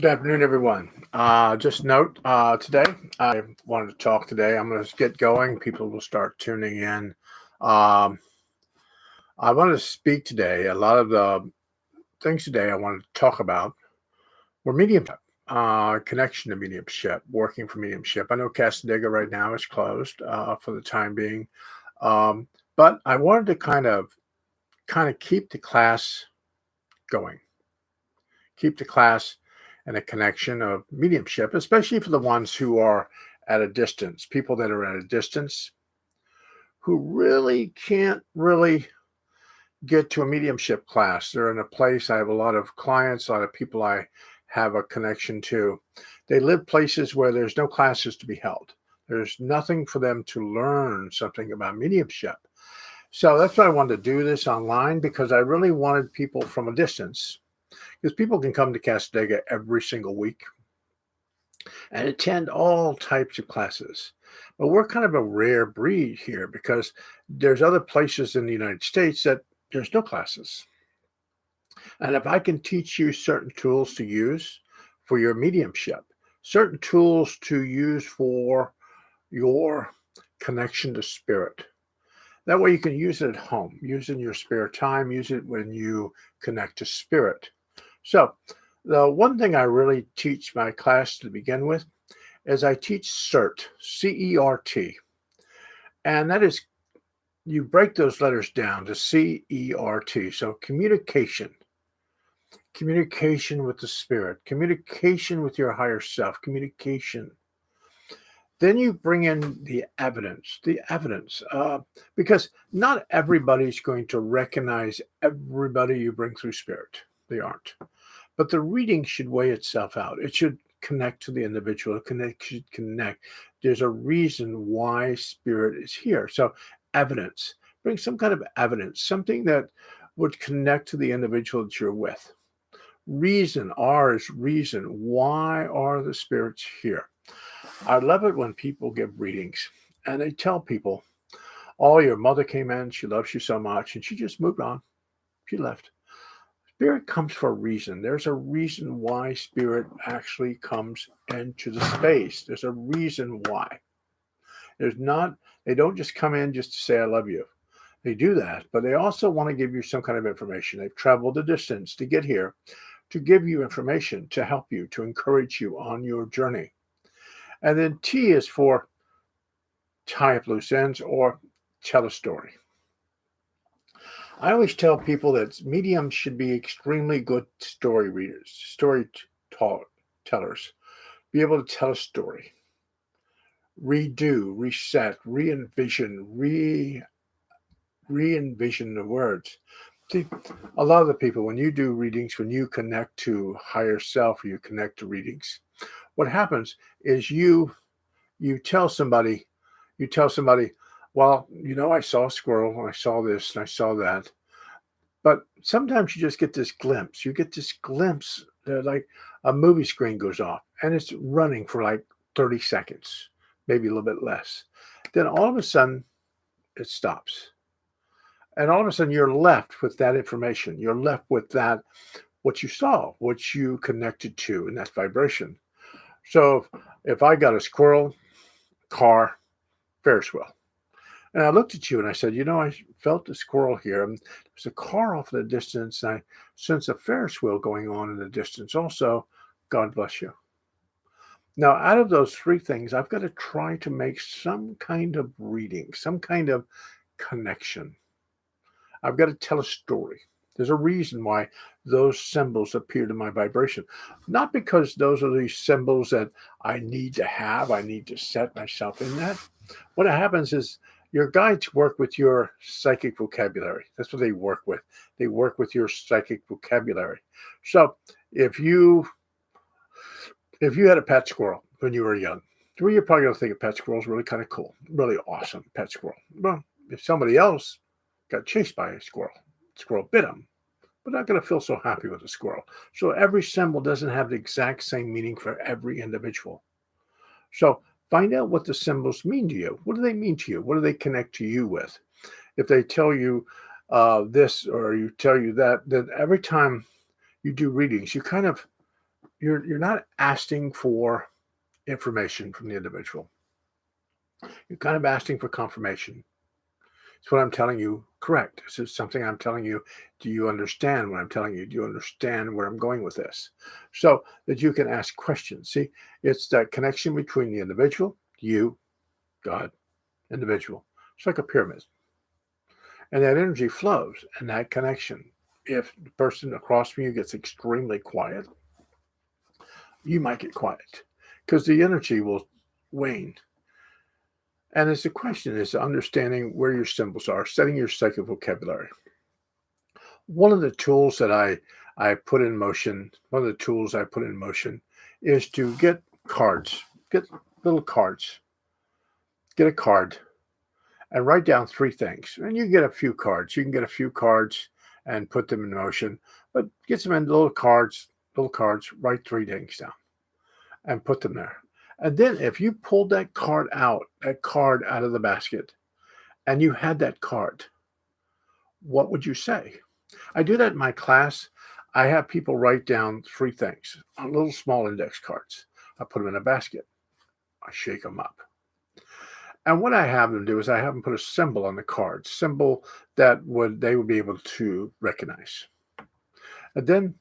Good afternoon, everyone. Just note today, I wanted to talk today. I'm going to get going. People will start tuning in. Um, I wanted to speak today. A lot of the things today I wanted to talk about were mediumship, connection to mediumship, working for mediumship. I know Casadega right now is closed for the time being, um, but I wanted to kind of keep the class going, keep the class and a connection of mediumship, especially for the ones who are at a distance, people that are at a distance who really can't really get to a mediumship class. They're in a place, I have a lot of clients, a lot of people I have a connection to. They live places where there's no classes to be held. There's nothing for them to learn something about mediumship. So that's why I wanted to do this online because I really wanted people from a distance because people can come to Casadega every single week and attend all types of classes. But we're kind of a rare breed here because there's other places in the United States that there's no classes. And if I can teach you certain tools to use for your mediumship, certain tools to use for your connection to spirit, that way you can use it at home, use it in your spare time, use it when you connect to spirit. So, the one thing I really teach my class to begin with is I teach CERT, CERT, and that is you break those letters down to CERT. So communication, communication with the spirit, communication with your higher self, communication. Then you bring in the evidence, because not everybody's going to recognize everybody you bring through spirit. They aren't. But the reading should weigh itself out. It should connect to the individual. Should connect. There's a reason why spirit is here. So evidence. Bring some kind of evidence, something that would connect to the individual that you're with. Reason. R is reason. Why are the spirits here? I love it when people give readings and they tell people, oh, your mother came in, she loves you so much, and she just moved on. She left. Spirit comes for a reason. There's a reason why spirit actually comes into the space. There's a reason why. There's not, they don't just come in just to say, I love you. They do that, but they also want to give you some kind of information. They've traveled the distance to get here to give you information, to help you, to encourage you on your journey. And then T is for tie up loose ends or tell a story. I always tell people that mediums should be extremely good story readers, tellers, be able to tell a story, redo, reset, re-envision the words. See, a lot of the people, when you do readings, when you connect to higher self, or you connect to readings, what happens is you tell somebody, well, I saw a squirrel, and I saw this, and I saw that. But sometimes you just get this glimpse. You get this glimpse that like a movie screen goes off and it's running for like 30 seconds, maybe a little bit less. Then all of a sudden it stops. And all of a sudden you're left with that information. You're left with that, what you saw, what you connected to in that vibration. So if I got a squirrel, car, Ferris wheel, and I looked at you and I said, I felt a squirrel here. And there's a car off in the distance. And I sense a Ferris wheel going on in the distance also. God bless you. Now, out of those three things, I've got to try to make some kind of reading, some kind of connection. I've got to tell a story. There's a reason why those symbols appeared in my vibration. Not because those are the symbols that I need to have, I need to set myself in that. What happens is your guides work with your psychic vocabulary. That's what they work with. They work with your psychic vocabulary. So if you had a pet squirrel when you were young, well, you're probably going to think a pet squirrel is really kind of cool, really awesome pet squirrel. Well, if somebody else got chased by a squirrel bit him, but not going to feel so happy with a squirrel. So every symbol doesn't have the exact same meaning for every individual. So find out what the symbols mean to you. What do they mean to you? What do they connect to you with? If they tell you this or you tell you that, then every time you do readings, you kind of you're not asking for information from the individual. You're kind of asking for confirmation. It's what I'm telling you correct. This is something I'm telling you. Do you understand what I'm telling you? Do you understand where I'm going with this? So that you can ask questions. See, it's that connection between the individual, you, God, individual. It's like a pyramid. And that energy flows and that connection. If the person across from you gets extremely quiet, you might get quiet because the energy will wane. And it's a question is understanding where your symbols are, setting your psychic vocabulary. One of the tools that I put in motion, one of the tools I put in motion is to get cards, get little cards, get a card and write down three things. And you get a few cards. You can get a few cards and put them in motion, but get some in little cards, write three things down and put them there. And then if you pulled that card out of the basket, and you had that card, what would you say? I do that in my class. I have people write down three things on little small index cards. I put them in a basket. I shake them up. And what I have them do is I have them put a symbol on the card, symbol that they would be able to recognize. And then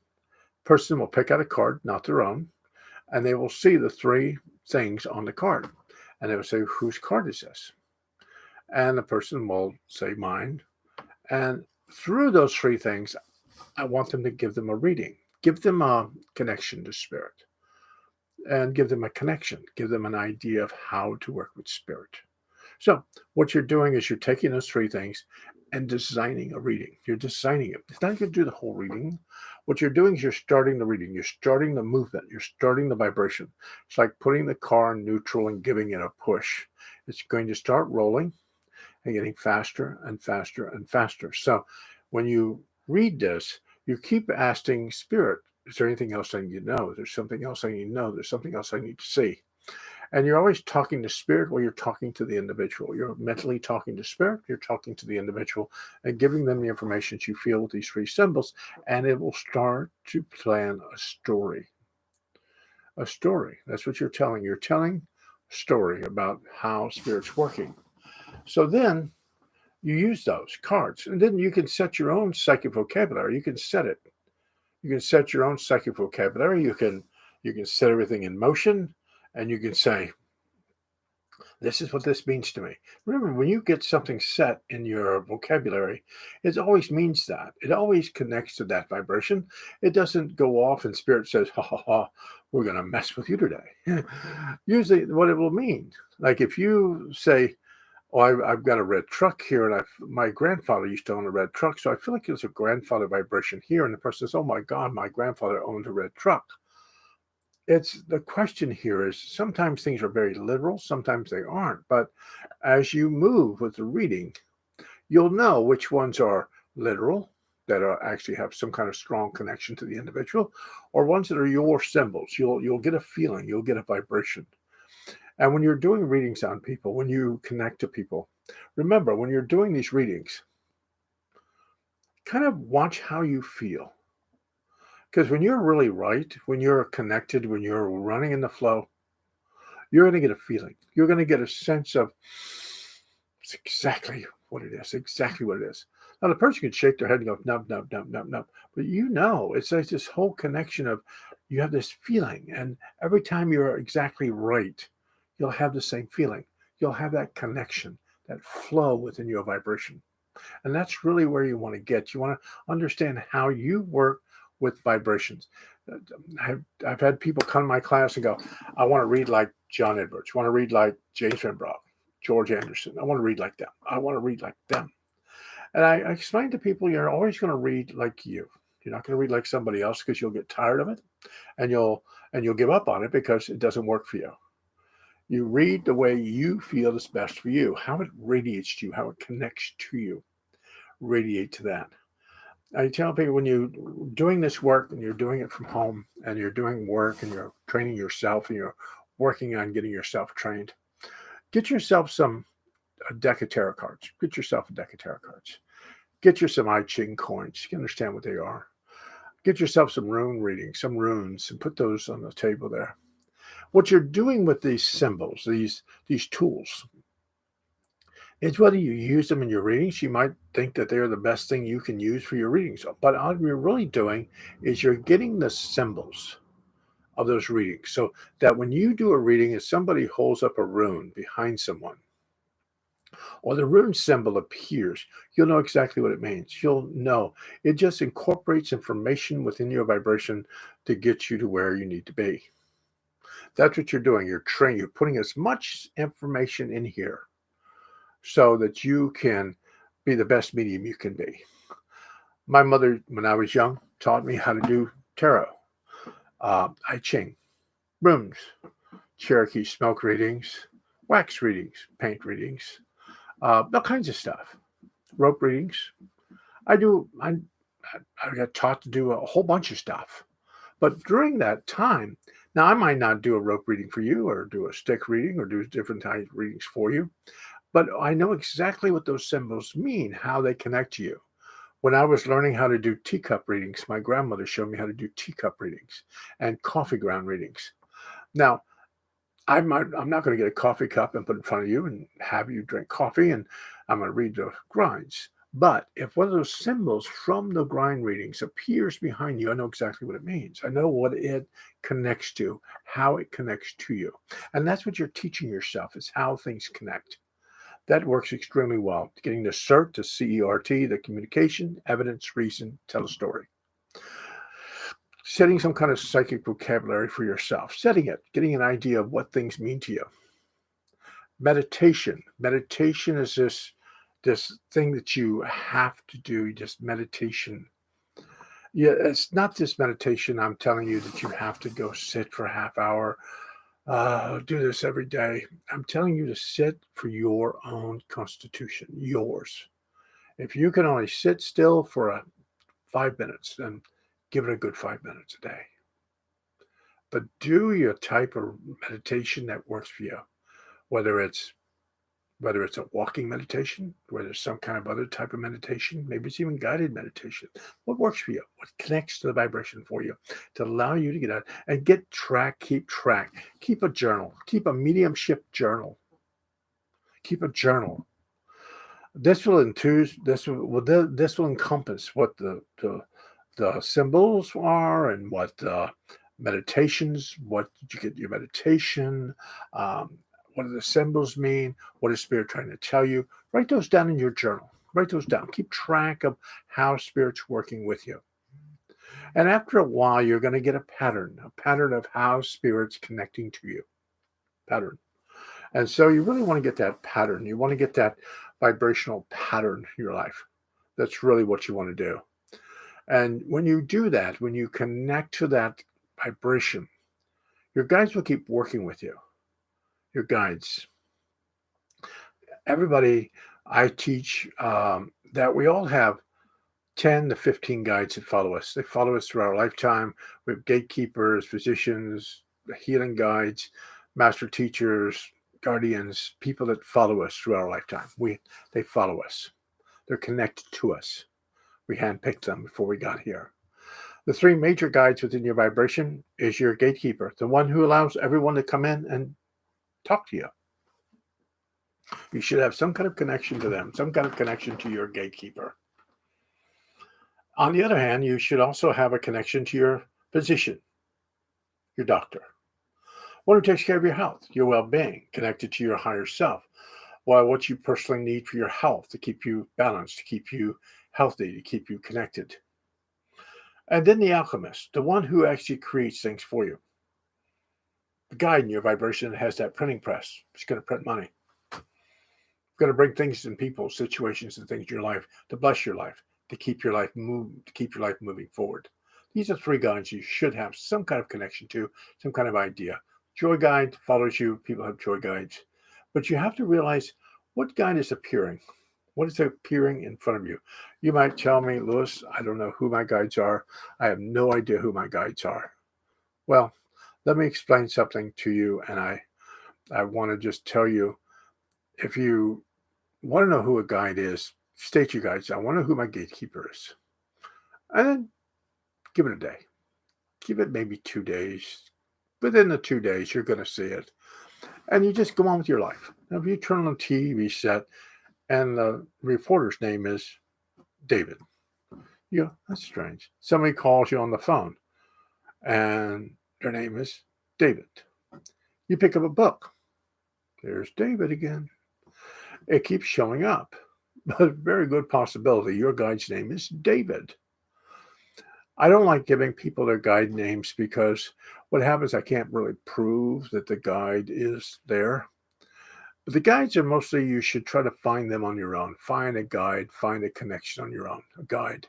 person will pick out a card, not their own, and they will see the three things on the card. And they will say, whose card is this? And the person will say, mine. And through those three things, I want them to give them a reading, give them a connection to spirit, and give them a connection, give them an idea of how to work with spirit. So what you're doing is you're taking those three things and designing a reading. You're designing it. It's not going to do the whole reading. What you're doing is you're starting the reading. You're starting the movement. You're starting the vibration. It's like putting the car in neutral and giving it a push. It's going to start rolling and getting faster and faster and faster. So when you read this, you keep asking spirit, is there anything else I need to know? There's something else I need to know. There's something else I need to see. And you're always talking to spirit while you're talking to the individual. You're mentally talking to spirit, you're talking to the individual and giving them the information you feel with these three symbols. And it will start to plan a story. A story. That's what you're telling. You're telling a story about how spirit's working. So then you use those cards. And then you can set your own psychic vocabulary. You can set it. You can set your own psychic vocabulary. You can set everything in motion. And you can say, this is what this means to me. Remember, when you get something set in your vocabulary, it always means that. It always connects to that vibration. It doesn't go off and spirit says, ha, ha, ha, we're going to mess with you today. Usually what it will mean, like if you say, oh, I've got a red truck here, and my grandfather used to own a red truck, so I feel like there's a grandfather vibration here. And the person says, oh my God, my grandfather owned a red truck. It's the question here is sometimes things are very literal, sometimes they aren't. But as you move with the reading, you'll know which ones are literal, that are actually have some kind of strong connection to the individual, or ones that are your symbols. You'll get a feeling, you'll get a vibration. And when you're doing readings on people, when you connect to people, remember when you're doing these readings, kind of watch how you feel. Because when you're really right, when you're connected, when you're running in the flow, you're going to get a feeling. You're going to get a sense of it's exactly what it is, exactly what it is. Now, the person can shake their head and go, no, no, no, no, no. But it's like this whole connection of you have this feeling. And every time you're exactly right, you'll have the same feeling. You'll have that connection, that flow within your vibration. And that's really where you want to get. You want to understand how you work with vibrations. I've had people come to my class and go, I want to read like John Edwards. I want to read like James Van Brock, George Anderson. I want to read like them. I want to read like them. And I explain to people, you're always going to read like you. You're not going to read like somebody else because you'll get tired of it and you'll give up on it because it doesn't work for you. You read the way you feel is best for you, how it radiates to you, how it connects to you. Radiate to that. I tell people when you're doing this work and you're doing it from home and you're doing work and you're training yourself and you're working on getting yourself trained, get yourself a deck of tarot cards. Get yourself a deck of tarot cards. Get you some I Ching coins. You can understand what they are. Get yourself some rune readings, some runes, and put those on the table there. What you're doing with these symbols, these tools, is whether you use them in your readings. You might think that they're the best thing you can use for your readings. But all you're really doing is you're getting the symbols of those readings. So that when you do a reading and somebody holds up a rune behind someone, or the rune symbol appears, you'll know exactly what it means. You'll know. It just incorporates information within your vibration to get you to where you need to be. That's what you're doing. You're training, you're putting as much information in here so that you can be the best medium you can be. My mother, when I was young, taught me how to do tarot, I Ching, runes, Cherokee smoke readings, wax readings, paint readings, all kinds of stuff, rope readings. I got taught to do a whole bunch of stuff. But during that time, now I might not do a rope reading for you or do a stick reading or do different types of readings for you, but I know exactly what those symbols mean, how they connect to you. When I was learning how to do teacup readings, my grandmother showed me how to do teacup readings and coffee ground readings. Now, I'm not going to get a coffee cup and put in front of you and have you drink coffee, and I'm going to read the grinds. But if one of those symbols from the grind readings appears behind you, I know exactly what it means. I know what it connects to, how it connects to you. And that's what you're teaching yourself, is how things connect. That works extremely well. Getting the CERT, the CERT, the communication, evidence, reason, tell a story. Setting some kind of psychic vocabulary for yourself, setting it, getting an idea of what things mean to you. Meditation. Meditation is this thing that you have to do, just meditation. Yeah, it's not this meditation I'm telling you that you have to go sit for a half hour, do this every day. I'm telling you to sit for your own constitution, yours. If you can only sit still for 5 minutes, then give it a good 5 minutes a day. But do your type of meditation that works for you, whether it's a walking meditation, whether it's some kind of other type of meditation, maybe it's even guided meditation. What works for you? What connects to the vibration for you to allow you to get out and keep track, keep a journal, keep a mediumship journal, keep a journal. This will encompass what the symbols are and what meditations, what did you get your meditation, what do the symbols mean, what is Spirit trying to tell you. Write those down in your journal. Write those down. Keep track of how Spirit's working with you. And after a while, you're going to get a pattern of how Spirit's connecting to you. Pattern. And so you really want to get that pattern. You want to get that vibrational pattern in your life. That's really what you want to do. And when you do that, when you connect to that vibration, your guides will keep working with you. Your guides. Everybody, I teach that we all have 10 to 15 guides that follow us. They follow us through our lifetime. We have gatekeepers, physicians, healing guides, master teachers, guardians, people that follow us through our lifetime. They follow us. They're connected to us. We handpicked them before we got here. The three major guides within your vibration is your gatekeeper, the one who allows everyone to come in and talk to you. You should have some kind of connection to them, some kind of connection to your gatekeeper. On the other hand, you should also have a connection to your physician, your doctor, one who takes care of your health, your well-being, connected to your higher self, what you personally need for your health to keep you balanced, to keep you healthy, to keep you connected. And then the alchemist, the one who actually creates things for you. The guide in your vibration that has that printing press. It's going to print money. It's going to bring things and people, situations and things in your life to bless your life, to keep your life moving forward. These are three guides you should have some kind of connection to, some kind of idea. Joy guide follows you. People have joy guides. But you have to realize what guide is appearing. What is appearing in front of you? You might tell me, Lewis, I don't know who my guides are. I have no idea who my guides are. Well, let me explain something to you. And I want to just tell you, if you want to know who a guide is, state your guides. I want to know who my gatekeeper is. And then Give it a day. Give it maybe 2 days. Within the 2 days, you're going to see it. And you just go on with your life. Now, if you turn on the TV set and the reporter's name is David, that's strange. Somebody calls you on the phone and their name is David. You pick up a book. There's David again. It keeps showing up. But very good possibility your guide's name is David. I don't like giving people their guide names because what happens, I can't really prove that the guide is there. But the guides are mostly, you should try to find them on your own. Find a guide, find a connection on your own, a guide.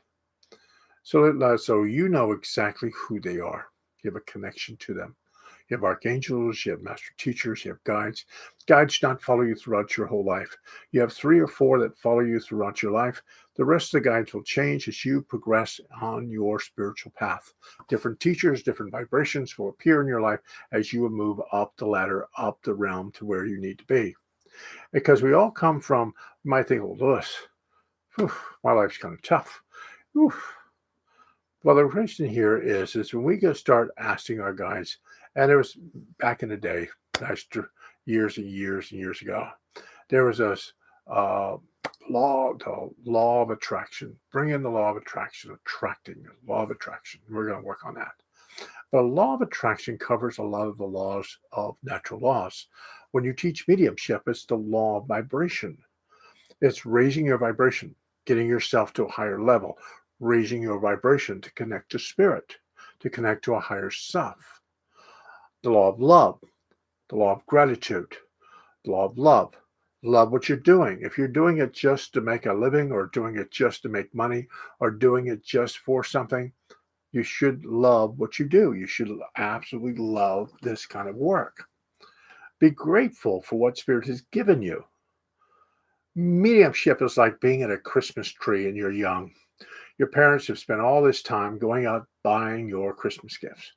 So you know exactly who they are. You have a connection to them. You have archangels, you have master teachers, you have guides. Guides don't follow you throughout your whole life. You have 3 or 4 that follow you throughout your life. The rest of the guides will change as you progress on your spiritual path. Different teachers, different vibrations will appear in your life as you move up the ladder, up the realm to where you need to be. Because we all come from, you might think, well, Lewis, my life's kind of tough. Well, the question here is when we go start asking our guides, and it was back in the day, years and years and years ago, there was a law of attraction. Bring in the law of attraction, attracting the law of attraction. We're going to work on that. But law of attraction covers a lot of the laws of natural laws. When you teach mediumship, it's the law of vibration. It's raising your vibration, getting yourself to a higher level, raising your vibration to connect to spirit, to connect to a higher self. The law of love, the law of gratitude, the law of love. Love what you're doing. If you're doing it just to make a living or doing it just to make money or doing it just for something, you should love what you do. You should absolutely love this kind of work. Be grateful for what Spirit has given you. Mediumship is like being at a Christmas tree and you're young. Your parents have spent all this time going out buying your Christmas gifts.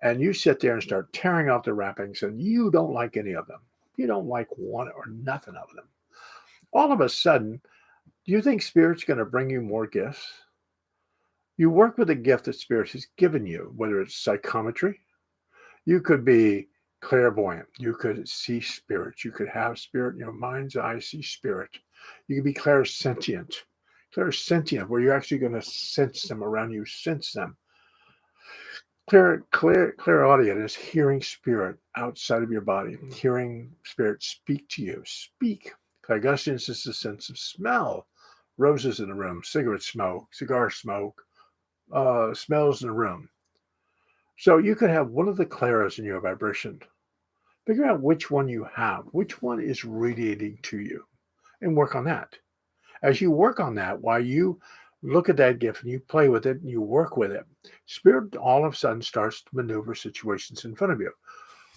And you sit there and start tearing out the wrappings and you don't like any of them. You don't like one or nothing of them. All of a sudden, do you think Spirit's going to bring you more gifts? You work with a gift that Spirit has given you, whether it's psychometry. You could be clairvoyant. You could see Spirit. You could have Spirit in your mind's eye, see Spirit. You could be clairsentient. Clairsentient, where you're actually going to sense them around you, sense them. Clairaudient is hearing Spirit outside of your body, hearing Spirit speak to you. Speak. Clairgustance is the sense of smell. Roses in the room, cigarette smoke, cigar smoke, smells in the room. So you could have one of the clairs in your vibration. Figure out which one you have, which one is radiating to you, and work on that. As you work on that, while you look at that gift and you play with it and you work with it, Spirit all of a sudden starts to maneuver situations in front of you.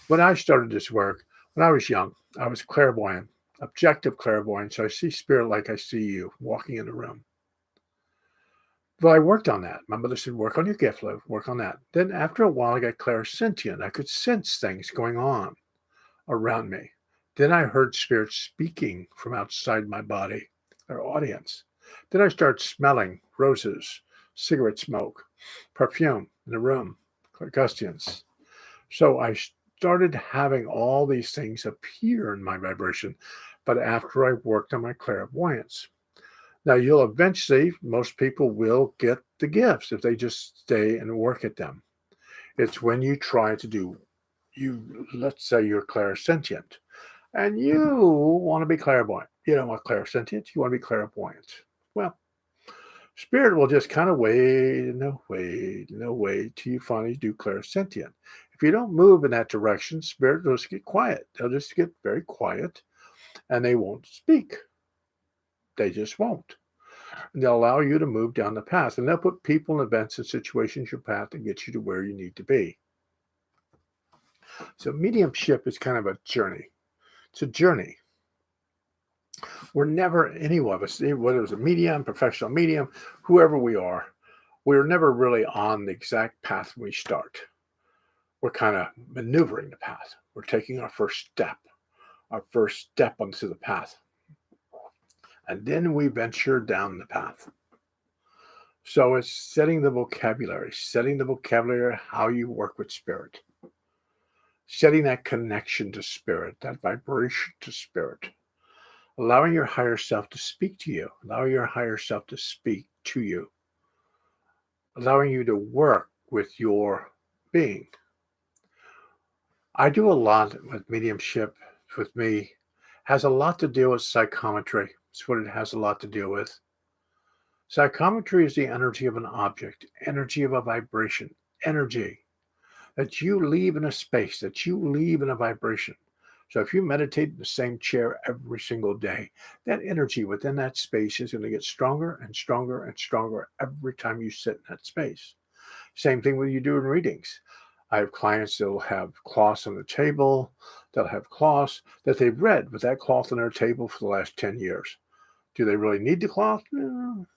When I started this work, when I was young, I was clairvoyant, objective clairvoyant. So I see Spirit like I see you walking in the room. Well, I worked on that. My mother said, work on your gift, Lou. Work on that. Then after a while, I got clairsentient. I could sense things going on around me. Then I heard Spirit speaking from outside my body, our audience. Then I started smelling roses, cigarette smoke, perfume in the room, clairgustance. So I started having all these things appear in my vibration, but after I worked on my clairvoyance. Now, you'll eventually, most people will get the gifts if they just stay and work at them. It's when you try to do, let's say you're clairsentient, and you want to be clairvoyant. You don't want clairsentient, you want to be clairvoyant. Well, Spirit will just kind of wait till you finally do clairsentient. If you don't move in that direction, Spirit will just get quiet. They'll just get very quiet, and they won't speak. They just won't. And they'll allow you to move down the path. And they'll put people and events and situations in your path and get you to where you need to be. So mediumship is kind of a journey. It's a journey. We're never, any of us, whether it's a medium, professional medium, whoever we are, we're never really on the exact path when we start. We're kind of maneuvering the path. We're taking our first step onto the path. And then we venture down the path. So it's setting the vocabulary how you work with spirit, setting that connection to spirit, that vibration to spirit, allowing your higher self to speak to you, allowing your higher self to speak to you, allowing you to work with your being. I do a lot with mediumship with me, has a lot to deal with psychometry. It's what it has a lot to deal with. Psychometry is the energy of an object, energy of a vibration, energy that you leave in a space, that you leave in a vibration. So if you meditate in the same chair every single day, that energy within that space is going to get stronger and stronger and stronger every time you sit in that space. Same thing when you do in readings. I have clients that will have cloths on the table, they'll have cloths that they've read with that cloth on their table for the last 10 years. Do they really need the cloth? No.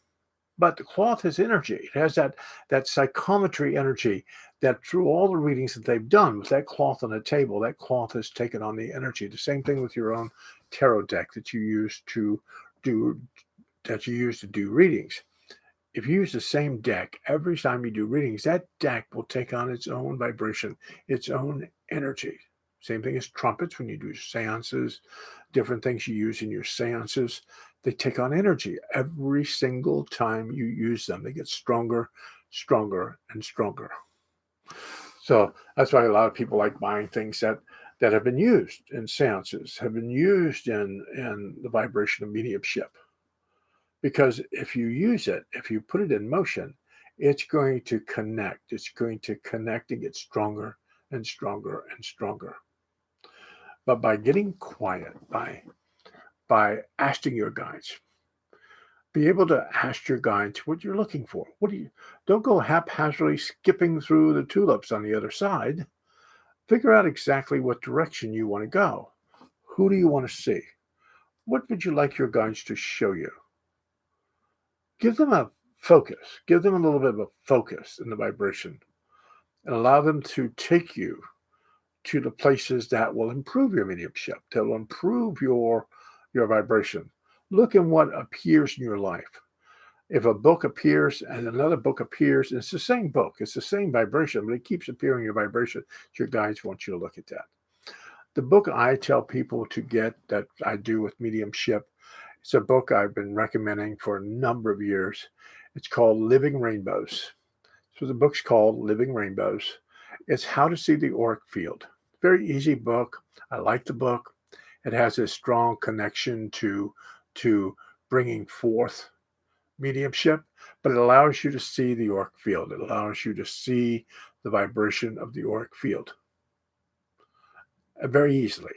But the cloth has energy. It has that psychometry energy that through all the readings that they've done with that cloth on the table, that cloth has taken on the energy. The same thing with your own tarot deck that you use to do readings. If you use the same deck every time you do readings, that deck will take on its own vibration, its own energy. Same thing as trumpets when you do seances, different things you use in your seances. They take on energy every single time you use them. They get stronger, stronger, and stronger. So that's why a lot of people like buying things that have been used in seances, have been used in the vibration of mediumship. Because if you use it, if you put it in motion, it's going to connect. It's going to connect and get stronger and stronger and stronger. But by getting quiet, by asking your guides, be able to ask your guides what you're looking for. Don't go haphazardly skipping through the tulips on the other side. Figure out exactly what direction you want to go. Who do you want to see? What would you like your guides to show you? Give them a focus. Give them a little bit of a focus in the vibration and allow them to take you to the places that will improve your mediumship, that will improve your vibration. Look at what appears in your life. If a book appears and another book appears, it's the same book, it's the same vibration, but it keeps appearing in your vibration. Your guides want you to look at that. The book I tell people to get that I do with mediumship, it's a book I've been recommending for a number of years. It's called Living Rainbows. So the book's called Living Rainbows. It's how to see the auric field. Very easy book. I like the book. It has a strong connection to bringing forth mediumship, but it allows you to see the auric field. It allows you to see the vibration of the auric field very easily.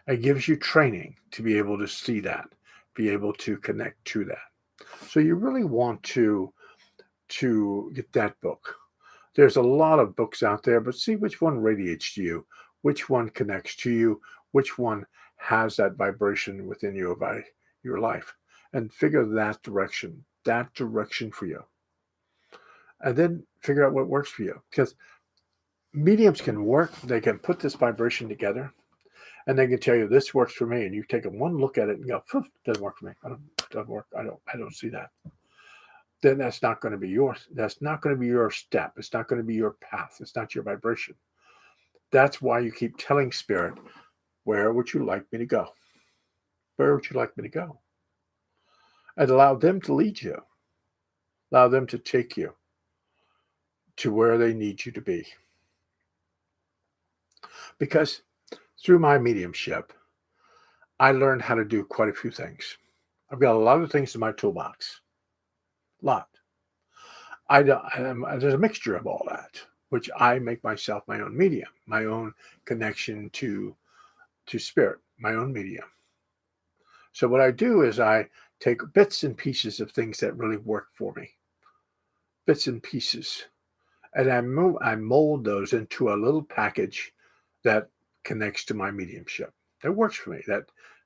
It gives you training to be able to see that, be able to connect to that. So you really want to get that book. There's a lot of books out there, but see which one radiates to you, which one connects to you, which one has that vibration within you by your life, and figure that direction for you. And then figure out what works for you. Because mediums can work, they can put this vibration together, and they can tell you this works for me, and you take one look at it and go, doesn't work for me. It doesn't work. I don't see that. Then that's not going to be yours. That's not going to be your step. It's not going to be your path. It's not your vibration. That's why you keep telling spirit, where would you like me to go? Where would you like me to go? And allow them to lead you. Allow them to take you to where they need you to be. Because through my mediumship, I learned how to do quite a few things. I've got a lot of things in my toolbox. A lot. There's a mixture of all that, which I make myself my own medium, my own connection to spirit, my own medium. So what I do is I take bits and pieces of things that really work for me, bits and pieces, and I mold those into a little package that connects to my mediumship. That works for me. That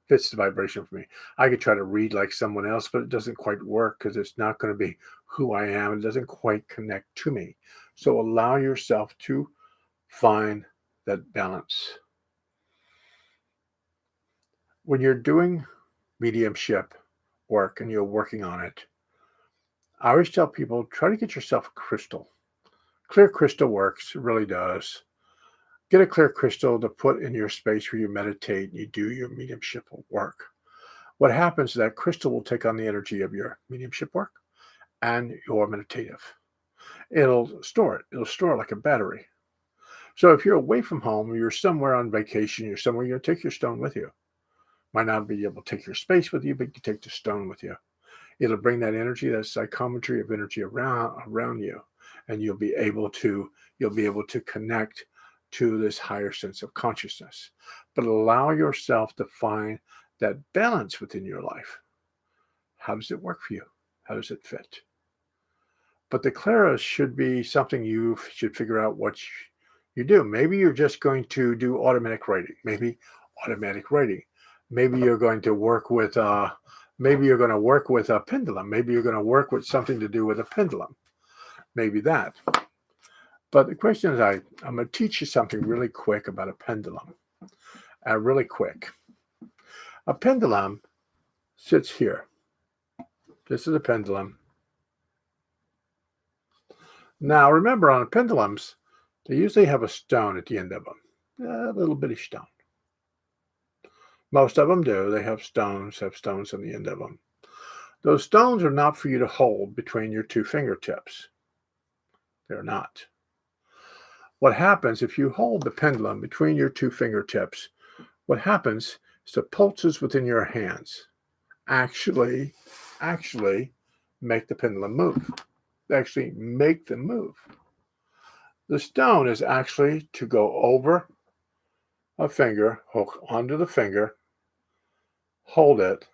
fits the vibration for me. I could try to read like someone else, but it doesn't quite work because it's not going to be who I am. It doesn't quite connect to me. So allow yourself to find that balance. When you're doing mediumship work and you're working on it, I always tell people, try to get yourself a crystal. Clear crystal works, it really does. Get a clear crystal to put in your space where you meditate and you do your mediumship work. What happens is that crystal will take on the energy of your mediumship work and your meditative. It'll store it. It'll store it like a battery. So if you're away from home, or you're somewhere on vacation, you're somewhere, you take your stone with you. Might not be able to take your space with you, but you take the stone with you. It'll bring that energy, that psychometry of energy around you, and you'll be able to connect to this higher sense of consciousness. But allow yourself to find that balance within your life. How does it work for you? How does it fit? But the Claras should be something you should figure out what you do. Maybe you're just going to do automatic writing. Maybe automatic writing. Maybe you're going to work with maybe you're going to work with a pendulum. Maybe you're going to work with something to do with a pendulum. Maybe that. But the question is, I'm going to teach you something really quick about a pendulum. Really quick. A pendulum sits here. This is a pendulum. Now, remember, on pendulums, they usually have a stone at the end of them, a little bitty stone. Most of them do. They have stones on the end of them. Those stones are not for you to hold between your two fingertips. They're not. What happens if you hold the pendulum between your two fingertips, what happens is the pulses within your hands actually make the pendulum move. They actually make them move. The stone is actually to go over a finger, hook onto the finger, hold it,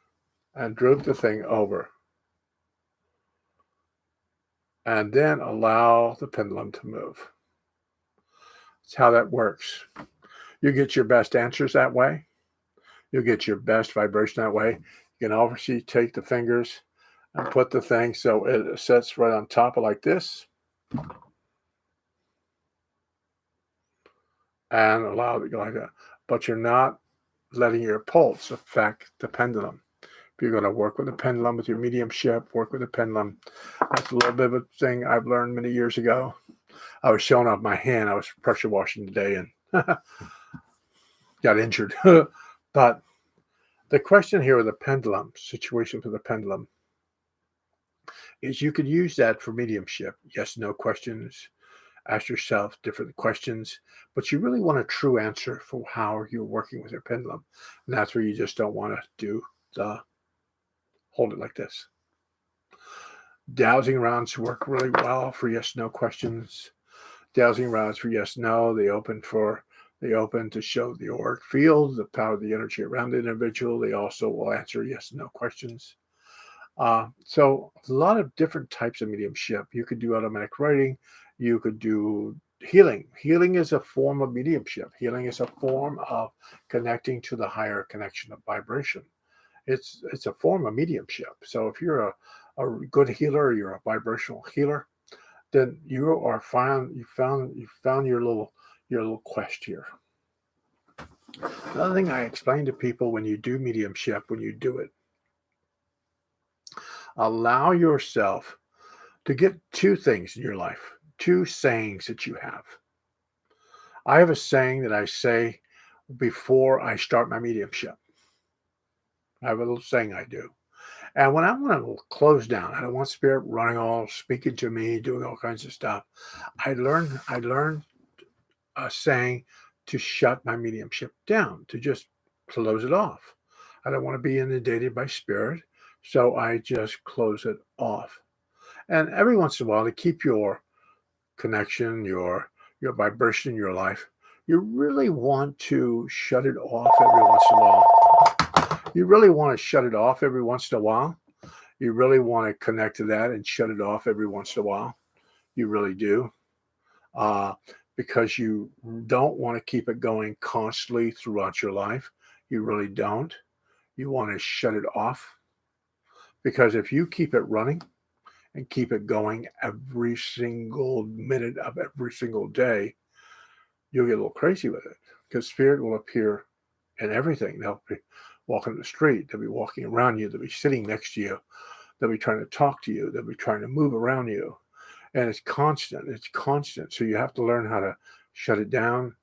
and droop the thing over. And then allow the pendulum to move. That's how that works. You get your best answers that way. You'll get your best vibration that way. You can obviously take the fingers and put the thing so it sits right on top of like this. And allow it to go like that. But you're not letting your pulse affect the pendulum. If you're going to work with a pendulum with your mediumship, work with a pendulum. That's a little bit of a thing I've learned many years ago. I was showing off my hand. I was pressure washing today and got injured. But the question here with the pendulum, situation for the pendulum, is you could use that for mediumship. Yes, no questions. Ask yourself different questions, but you really want a true answer for how you're working with your pendulum. And that's where you just don't want to do hold it like this. Dowsing rounds work really well for yes, no questions. Dowsing rounds for yes, no. They open to show the auric field, the power of the energy around the individual. They also will answer yes, no questions. So a lot of different types of mediumship. You could do automatic writing. You could do healing. Healing is a form of mediumship. Healing is a form of connecting to the higher connection of vibration. It's a form of mediumship. So if you're a good healer, you're a vibrational healer, then you found your little quest here. Another thing I explain to people when you do mediumship, when you do it, allow yourself to get two things in your life, two sayings that you have. I have a saying that I say before I start my mediumship. I have a little saying I do. And when I want to close down, I don't want spirit running all, speaking to me, doing all kinds of stuff. I learned a saying to shut my mediumship down, to just close it off. I don't want to be inundated by spirit, so I just close it off. And every once in a while, to keep your connection, your vibration in your life, you really want to shut it off every once in a while. You really want to shut it off every once in a while. You really want to connect to that and shut it off every once in a while. You really do. Because you don't want to keep it going constantly throughout your life. You really don't. You want to shut it off. Because if you keep it running and keep it going every single minute of every single day, you'll get a little crazy with it. Because spirit will appear in everything. They'll be walking the street. They'll be walking around you. They'll be sitting next to you. They'll be trying to talk to you. They'll be trying to move around you. And it's constant. It's constant. So you have to learn how to shut it down,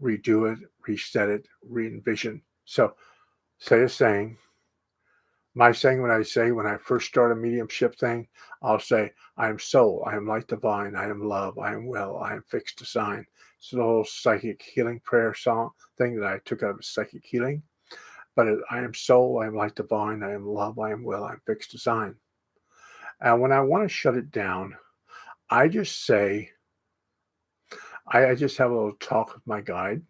redo it, reset it, re-envision. So say a saying. My saying, when I first start a mediumship thing, I'll say, I am soul, I am light divine, I am love, I am will, I am fixed design. It's the whole psychic healing prayer song thing that I took out of psychic healing. But I am soul, I am light divine, I am love, I am will, I am fixed design. And when I want to shut it down, I just say, I just have a little talk with my guide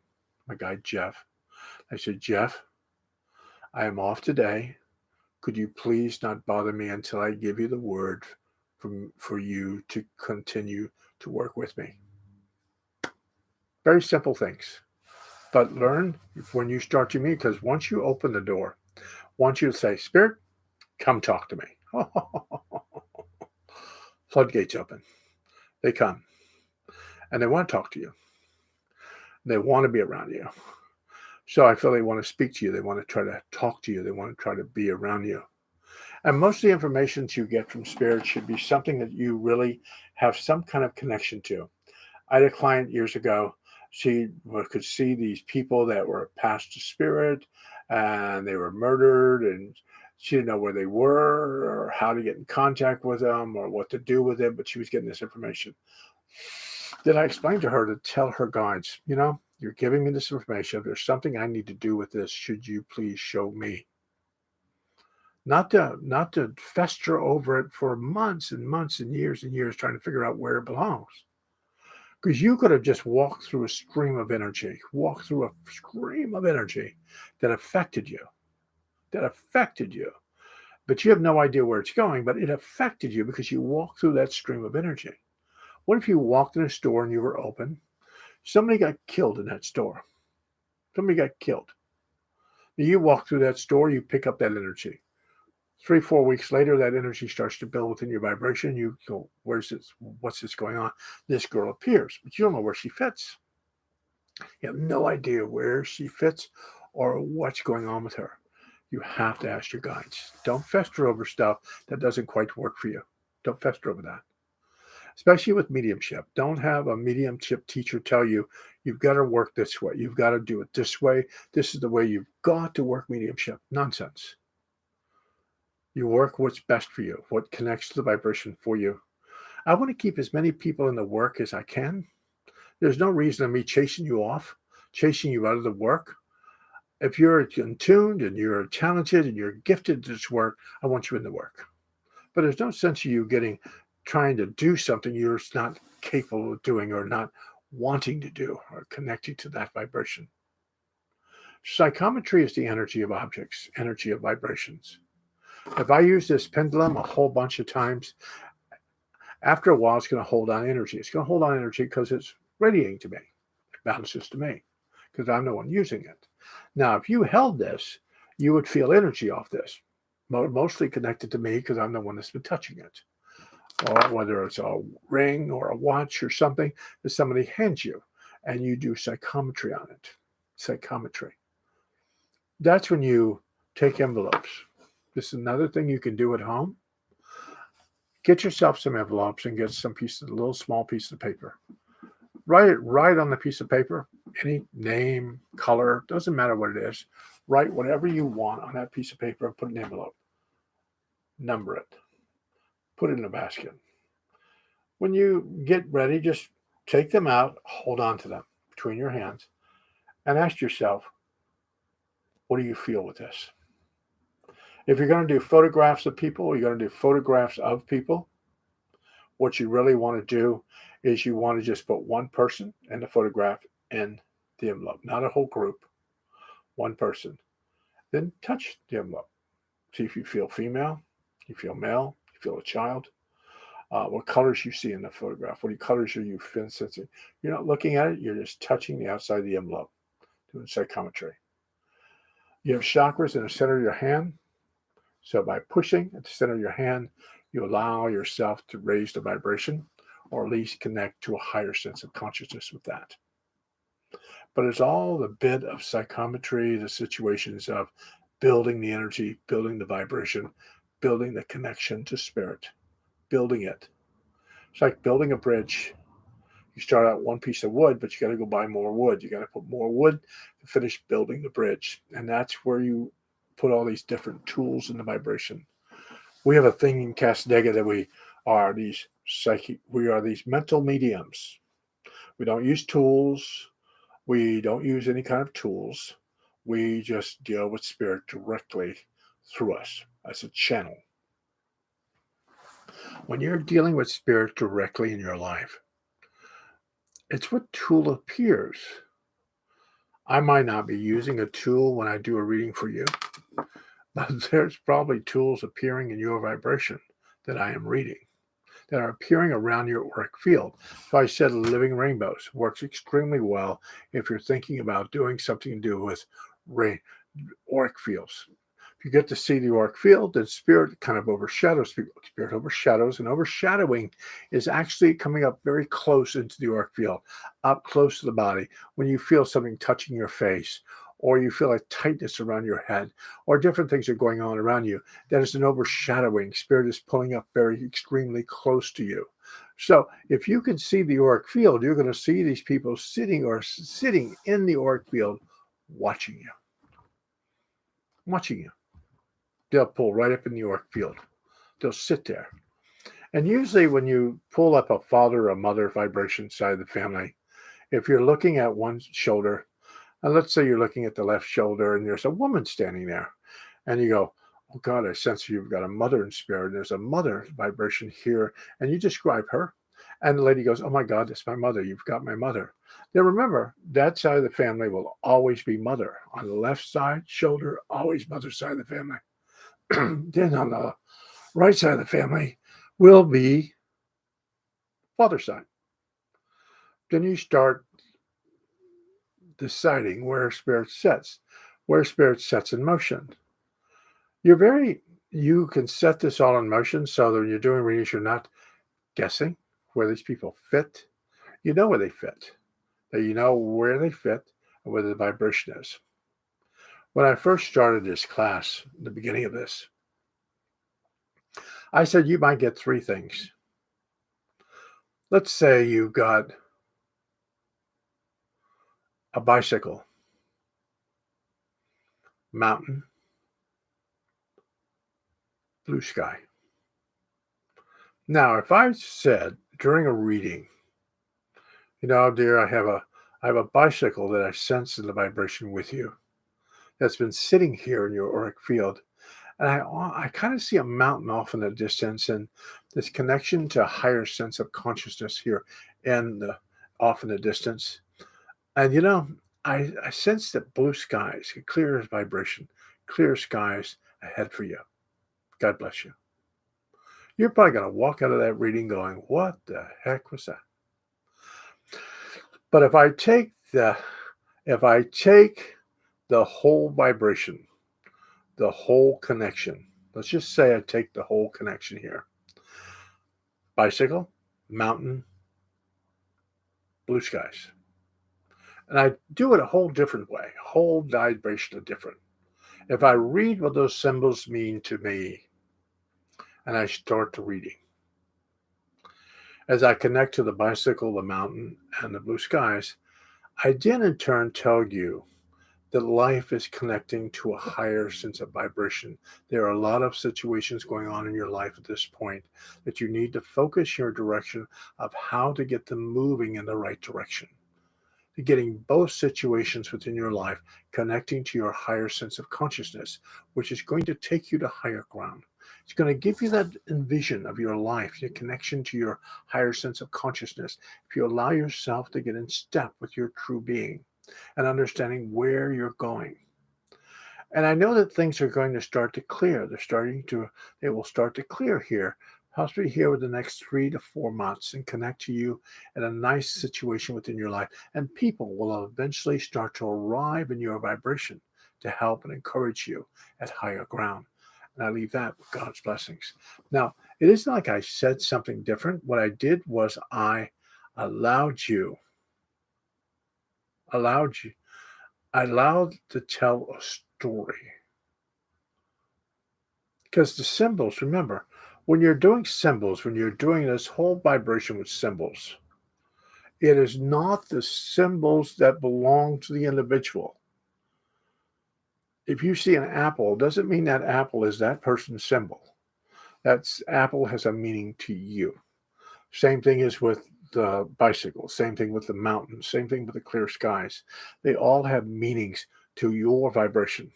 Jeff. I said, Jeff, I am off today. Could you please not bother me until I give you the word for you to continue to work with me? Very simple things. But learn when you start to meet, because once you open the door, once you say, Spirit, come talk to me. Floodgates open. They come. And they want to talk to you. They want to be around you. So I feel they want to speak to you. They want to try to talk to you. They want to try to be around you. And most of the information that you get from Spirit should be something that you really have some kind of connection to. I had a client years ago. She could see these people that were passed to Spirit and they were murdered, and she didn't know where they were or how to get in contact with them or what to do with them, but she was getting this information. Then I explained to her to tell her guides, you're giving me this information. If there's something I need to do with this, should you please show me? Not to fester over it for months and months and years trying to figure out where it belongs. Because you could have just walked through a stream of energy that affected you, but you have no idea where it's going, but it affected you because you walked through that stream of energy. What if you walked in a store and you were open? Somebody got killed in that store. Somebody got killed. You walk through that store, you pick up that energy. 3-4 weeks later, that energy starts to build within your vibration. You go, where's this? What's this going on? This girl appears, but you don't know where she fits. You have no idea where she fits or what's going on with her. You have to ask your guides. Don't fester over stuff that doesn't quite work for you. Don't fester over that. Especially with mediumship. Don't have a mediumship teacher tell you, you've got to work this way. You've got to do it this way. This is the way you've got to work mediumship. Nonsense. You work what's best for you, what connects to the vibration for you. I want to keep as many people in the work as I can. There's no reason of me chasing you off, chasing you out of the work. If you're attuned and you're talented and you're gifted to this work, I want you in the work. But there's no sense of you trying to do something you're not capable of doing or not wanting to do or connecting to that vibration. Psychometry is the energy of objects, energy of vibrations. If I use this pendulum a whole bunch of times, after a while, it's going to hold on energy. It's going to hold on energy because it's radiating to me. It bounces to me because I'm the one using it. Now, if you held this, you would feel energy off this, mostly connected to me because I'm the one that's been touching it. Or whether it's a ring or a watch or something that somebody hands you and you do psychometry on it. Psychometry. That's when you take envelopes. This is another thing you can do at home. Get yourself some envelopes and get a little small piece of paper. Write it right on the piece of paper. Any name, color, doesn't matter what it is. Write whatever you want on that piece of paper and put an envelope. Number it. Put it in a basket. When you get ready, just take them out, hold on to them between your hands, and ask yourself, what do you feel with this? If you're going to do photographs of people, you're going to do photographs of people. What you really want to do is you want to just put one person and the photograph in the envelope, not a whole group, one person. Then touch the envelope. See if you feel female, you feel male, you feel a child. What colors you see in the photograph. What colors are you sensing? You're not looking at it. You're just touching the outside of the envelope, doing psychometry. You have chakras in the center of your hand. So by pushing at the center of your hand, you allow yourself to raise the vibration or at least connect to a higher sense of consciousness with that. But it's all the bit of psychometry, the situations of building the energy, building the vibration, building the connection to spirit, building it. It's like building a bridge. You start out one piece of wood, but you got to go buy more wood. You got to put more wood to finish building the bridge. And that's where you put all these different tools in the vibration. We have a thing in Castaneda that we are these mental mediums. We don't use tools. We don't use any kind of tools. We just deal with spirit directly through us as a channel. When you're dealing with spirit directly in your life, it's what tool appears. I might not be using a tool when I do a reading for you, but there's probably tools appearing in your vibration that I am reading, that are appearing around your auric field. So I said living rainbows works extremely well if you're thinking about doing something to do with auric fields. If you get to see the auric field, then spirit kind of overshadows people. Spirit overshadows, and overshadowing is actually coming up very close into the auric field, up close to the body. When you feel something touching your face, or you feel a tightness around your head, or different things are going on around you, that is an overshadowing. Spirit is pulling up very extremely close to you. So if you can see the auric field, you're going to see these people sitting in the auric field watching you. Watching you. They'll pull right up in the auric field. They'll sit there. And usually when you pull up a father or a mother vibration side of the family, if you're looking at one shoulder, and let's say you're looking at the left shoulder and there's a woman standing there, and you go, oh God, I sense you've got a mother in spirit. There's a mother vibration here. And you describe her. And the lady goes, oh my God, that's my mother. You've got my mother. Now remember, that side of the family will always be mother. On the left side, shoulder, always mother side of the family. Then on the right side of the family will be father side. Then you start deciding where spirit sets in motion. You can set this all in motion so that when you're doing readings, you're not guessing where these people fit. You know where they fit. That you know where they fit and where the vibration is. When I first started this class, the beginning of this, I said you might get three things. Let's say you got a bicycle, mountain, blue sky. Now, if I said during a reading, dear, I have a bicycle that I sense in the vibration with you that's been sitting here in your auric field. And I kind of see a mountain off in the distance, and this connection to a higher sense of consciousness here off in the distance. And I sense that blue skies, clear vibration, clear skies ahead for you. God bless you. You're probably going to walk out of that reading going, what the heck was that? But if I take the whole vibration, the whole connection, let's just say I take the whole connection here. Bicycle, mountain, blue skies. And I do it a whole different way, whole vibration of different. If I read what those symbols mean to me, and I start the reading, as I connect to the bicycle, the mountain, and the blue skies, I then in turn tell you that life is connecting to a higher sense of vibration. There are a lot of situations going on in your life at this point that you need to focus your direction of how to get them moving in the right direction. Getting both situations within your life connecting to your higher sense of consciousness, which is going to take you to higher ground. It's going to give you that envision of your life, your connection to your higher sense of consciousness. If you allow yourself to get in step with your true being and understanding where you're going. And I know that things are going to start to clear. They will start to clear here, possibly here with the next 3 to 4 months, and connect to you in a nice situation within your life. And people will eventually start to arrive in your vibration to help and encourage you at higher ground. And I leave that with God's blessings. Now, it isn't like I said something different. What I did was I allowed to tell a story. Because the symbols, remember, when you're doing symbols, when you're doing this whole vibration with symbols, it is not the symbols that belong to the individual. If you see an apple, doesn't mean that apple is that person's symbol. That apple has a meaning to you. Same thing is with the bicycle, same thing with the mountains, same thing with the clear skies. They all have meanings to your vibration,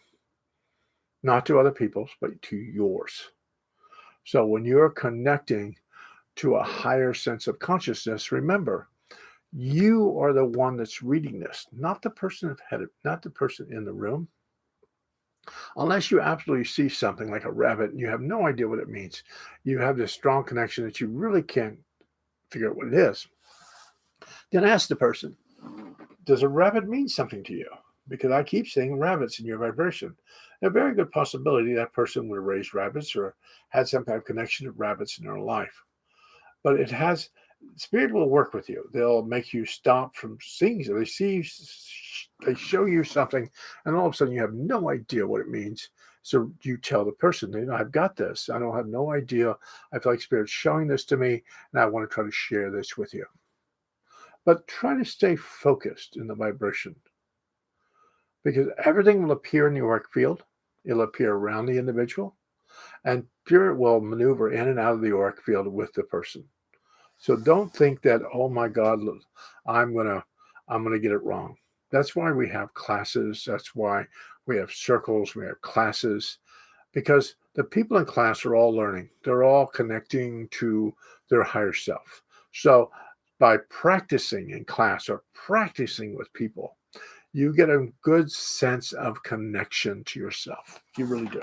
not to other people's, but to yours. So when you're connecting to a higher sense of consciousness, remember, you are the one that's reading this, not the person ahead, not the person in the room. Unless you absolutely see something like a rabbit and you have no idea what it means, you have this strong connection that you really can't figure out what it is, then ask the person, does a rabbit mean something to you? Because I keep seeing rabbits in your vibration. A very good possibility that person would have raised rabbits or had some kind of connection to rabbits in their life. But it has, spirit will work with you. They'll make you stop from seeing. So they show you something, and all of a sudden you have no idea what it means. So you tell the person, I've got this. I don't have no idea. I feel like spirit's showing this to me, and I want to try to share this with you. But try to stay focused in the vibration, because everything will appear in the auric field. It'll appear around the individual, and spirit will maneuver in and out of the auric field with the person. So don't think that, oh my God, I'm gonna get it wrong. That's why we have classes. That's why we have circles. We have classes, because the people in class are all learning. They're all connecting to their higher self. So by practicing in class or practicing with people, you get a good sense of connection to yourself. You really do.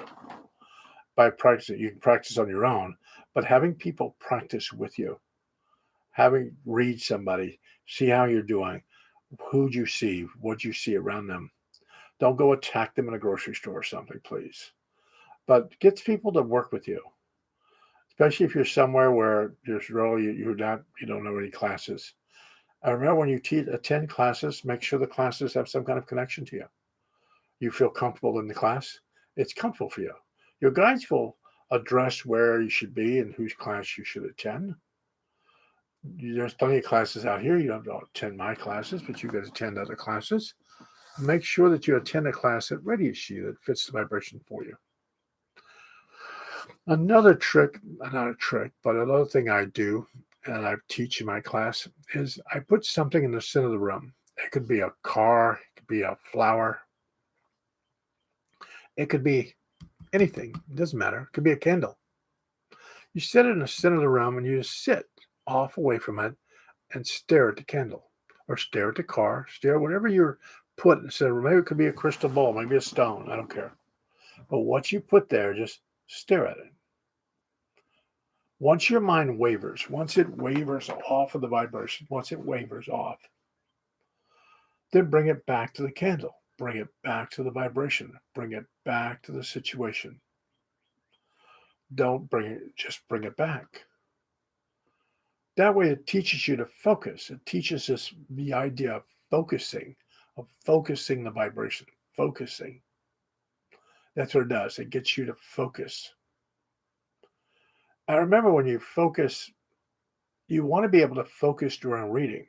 By practicing, you can practice on your own, but having people practice with you, having read somebody, see how you're doing, who'd you see, what'd you see around them. Don't go attack them in a grocery store or something, please. But get people to work with you, especially if you're somewhere where there's really you don't know any classes. I remember when you attend classes, make sure the classes have some kind of connection to you. You feel comfortable in the class. It's comfortable for you. Your guides will address where you should be and whose class you should attend. There's plenty of classes out here. You don't have to attend my classes, but you can attend other classes. Make sure that you attend a class that radiates you, that fits the vibration for you. Another trick, not a trick, but another thing I do, and I teach in my class, is I put something in the center of the room. It could be a car, it could be a flower, it could be anything. It doesn't matter. It could be a candle. You set it in the center of the room and you just sit off away from it and stare at the candle or stare at the car, stare at whatever you're put in the center. Maybe it could be a crystal ball, maybe a stone. I don't care. But what you put there, just stare at it. Once your mind wavers, once it wavers off of the vibration, once it wavers off, then bring it back to the candle. Bring it back to the vibration. Bring it back to the situation. Don't bring it, just bring it back. That way it teaches you to focus. It teaches us the idea of focusing the vibration, focusing. That's what it does. It gets you to focus. I remember when you focus, you want to be able to focus during reading.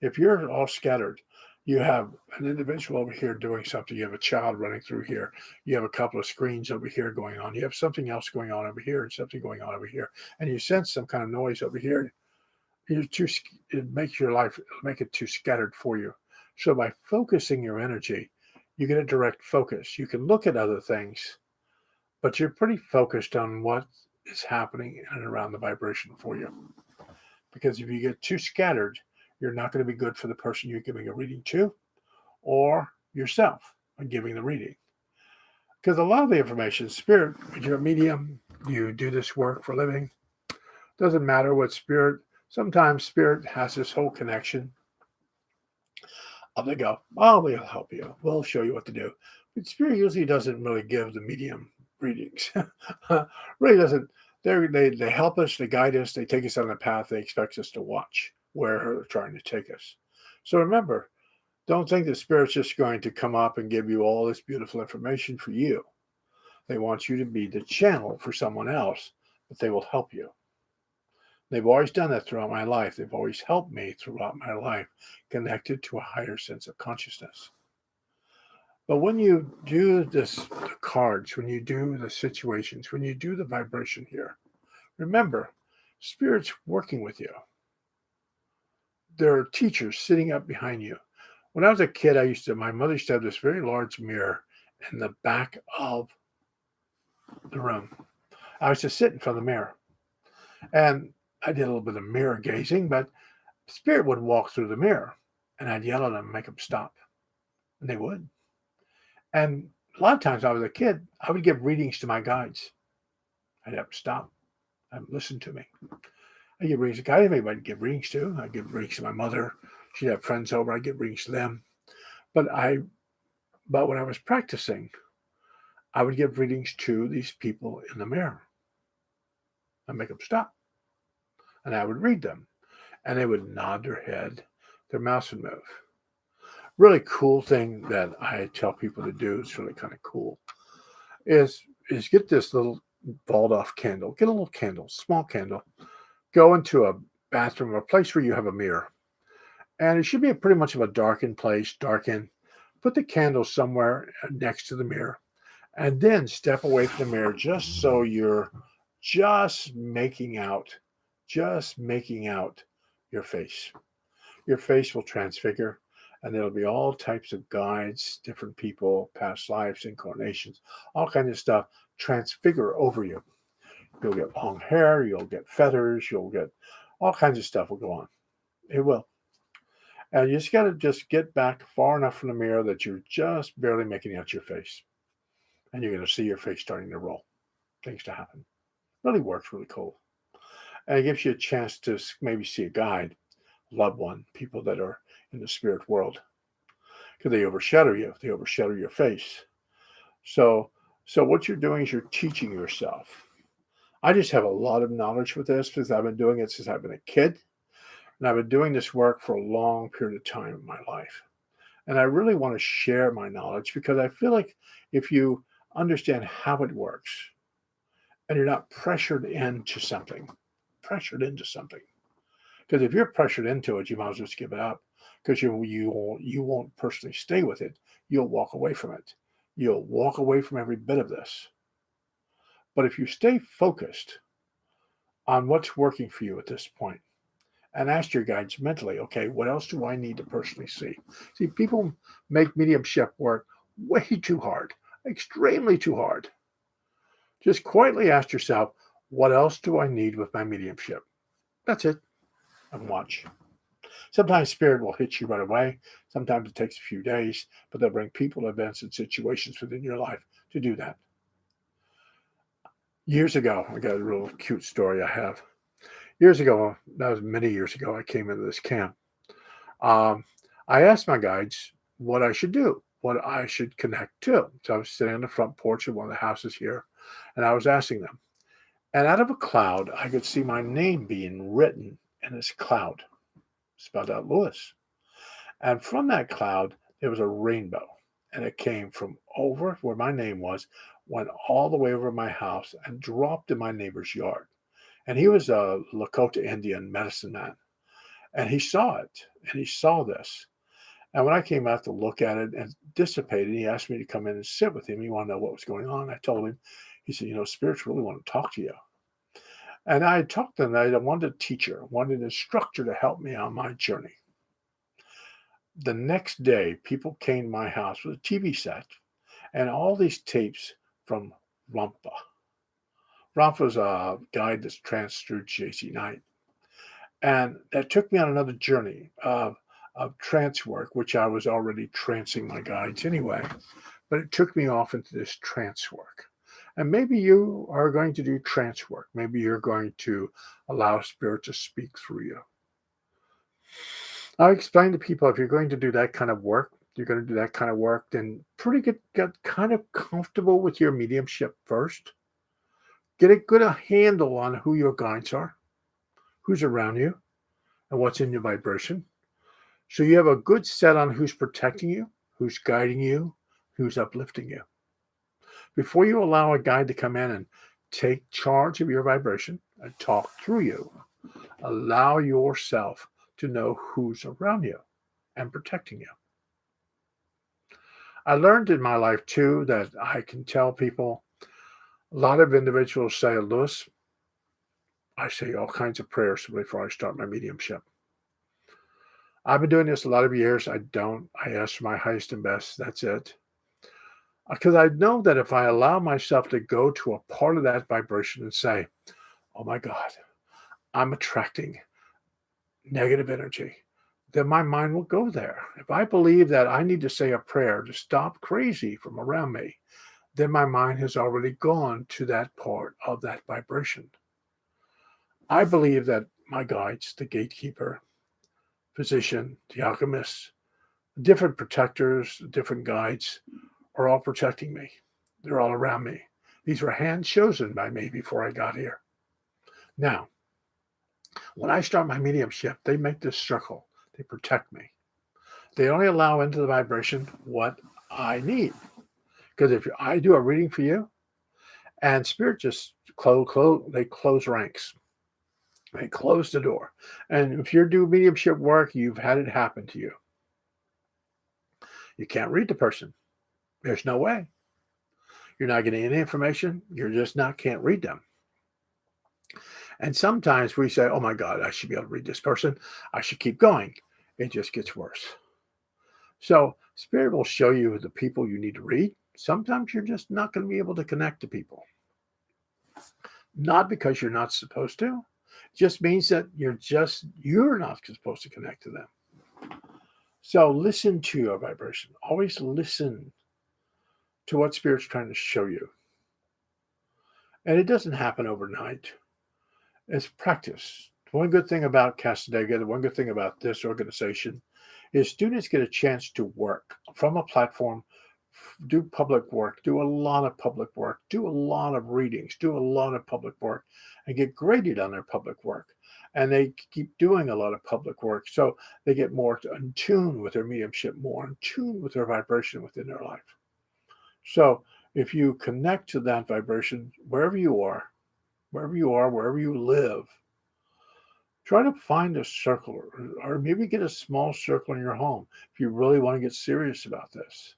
If you're all scattered, you have an individual over here doing something, you have a child running through here, you have a couple of screens over here going on, you have something else going on over here and something going on over here, and you sense some kind of noise over here, it makes your life, make it too scattered for you. So by focusing your energy, you get a direct focus. You can look at other things, but you're pretty focused on what is happening in and around the vibration for you. Because if you get too scattered, you're not going to be good for the person you're giving a reading to or yourself when giving the reading. Because a lot of the information, spirit, when you're a medium, you do this work for a living, doesn't matter what spirit, sometimes spirit has this whole connection. They go, oh, we'll help you. We'll show you what to do. But spirit usually doesn't really give the medium readings. Really doesn't. They help us, they guide us, they take us on the path they expect us to watch, where they're trying to take us. So remember, don't think the spirit's just going to come up and give you all this beautiful information for you. They want you to be the channel for someone else, but they will help you. They've always done that throughout my life. They've always helped me throughout my life, connected to a higher sense of consciousness. But when you do the cards, when you do the situations, when you do the vibration here, remember, Spirit's working with you. There are teachers sitting up behind you. When I was a kid, my mother used to have this very large mirror in the back of the room. I used to sit in front of the mirror. And I did a little bit of mirror gazing, but Spirit would walk through the mirror and I'd yell at them and make them stop. And they would. And a lot of times I was a kid, I would give readings to my guides. I'd have to stop and listen to me. I give readings to guides. Anybody to give readings to. I give readings to my mother. She'd have friends over. I give readings to them. But when I was practicing, I would give readings to these people in the mirror. I'd make them stop. And I would read them. And they would nod their head. Their mouths would move. Really cool thing that I tell people to do, it's really kind of cool, is get this little balled off candle. Get a little candle, small candle. Go into a bathroom or a place where you have a mirror. And it should be pretty much of a darkened place, darken. Put the candle somewhere next to the mirror. And then step away from the mirror just so you're just making out your face. Your face will transfigure, and there'll be all types of guides, different people, past lives, incarnations, all kinds of stuff transfigure over you. You'll get long hair, you'll get feathers, you'll get all kinds of stuff will go on. It will. And you just got to get back far enough from the mirror that you're just barely making out your face. And you're going to see your face starting to roll. Things to happen. Really works really cool. And it gives you a chance to maybe see a guide, loved one, people that are in the spirit world. Because they overshadow you. They overshadow your face. So what you're doing is you're teaching yourself. I just have a lot of knowledge with this because I've been doing it since I've been a kid. And I've been doing this work for a long period of time in my life. And I really want to share my knowledge because I feel like if you understand how it works and you're not pressured into something. Because if you're pressured into it, you might as well just give it up because you won't personally stay with it. You'll walk away from it. You'll walk away from every bit of this. But if you stay focused on what's working for you at this point and ask your guides mentally, okay, what else do I need to personally see? See, people make mediumship work way too hard, extremely too hard. Just quietly ask yourself, what else do I need with my mediumship? That's it. And watch. Sometimes spirit will hit you right away. Sometimes it takes a few days, but they'll bring people, events, and situations within your life to do that. Years ago, I got a real cute story I have. Years ago, that was many years ago, I came into this camp. I asked my guides what I should do, what I should connect to. So I was sitting on the front porch of one of the houses here, and I was asking them. And out of a cloud, I could see my name being written in this cloud, spelled out Lewis. And from that cloud, there was a rainbow. And it came from over where my name was, went all the way over my house, and dropped in my neighbor's yard. And he was a Lakota Indian medicine man. And he saw it, and he saw this. And when I came out to look at it and it dissipated, he asked me to come in and sit with him. He wanted to know what was going on. I told him, he said, spirits really want to talk to you. And I talked to them. I wanted a teacher, wanted an instructor to help me on my journey. The next day, people came to my house with a TV set and all these tapes from Rampa. Rampa's a guide that's tranced through JC Knight. And that took me on another journey of trance work, which I was already trancing my guides anyway. But it took me off into this trance work. And maybe you are going to do trance work. Maybe you're going to allow spirit to speak through you. I explain to people if you're going to do that kind of work, then get kind of comfortable with your mediumship first. Get a good handle on who your guides are, who's around you, and what's in your vibration. So you have a good set on who's protecting you, who's guiding you, who's uplifting you. Before you allow a guide to come in and take charge of your vibration and talk through you, allow yourself to know who's around you and protecting you. I learned in my life too that I can tell people, a lot of individuals say, Lewis, I say all kinds of prayers before I start my mediumship. I've been doing this a lot of years. I ask for my highest and best. That's it. Because I know that if I allow myself to go to a part of that vibration and say, oh my God, I'm attracting negative energy, then my mind will go there. If I believe that I need to say a prayer to stop crazy from around me, then my mind has already gone to that part of that vibration. I believe that my guides, the gatekeeper, physician, the alchemist, different protectors, different guides are all protecting me. They're all around me. These were hand chosen by me before I got here. Now, when I start my mediumship, they make this circle. They protect me. They only allow into the vibration what I need. Because if I do a reading for you, and spirit just they close ranks. They close the door. And if you're doing mediumship work, you've had it happen to you. You can't read the person. There's no way. You're not getting any information. You're just can't read them. And sometimes we say, oh my God, I should be able to read this person. I should keep going. It just gets worse. So Spirit will show you the people you need to read. Sometimes you're just not going to be able to connect to people. Not because you're not supposed to. It just means that you're not supposed to connect to them. So listen to your vibration. Always listen to what Spirit's trying to show you. And it doesn't happen overnight. It's practice. One good thing about Casadega, the one good thing about this organization is students get a chance to work from a platform, do public work, do a lot of public work, do a lot of readings, do a lot of public work, and get graded on their public work. And they keep doing a lot of public work. So they get more in tune with their mediumship, more in tune with their vibration within their life. So if you connect to that vibration, wherever you are, wherever you live, try to find a circle or maybe get a small circle in your home if you really want to get serious about this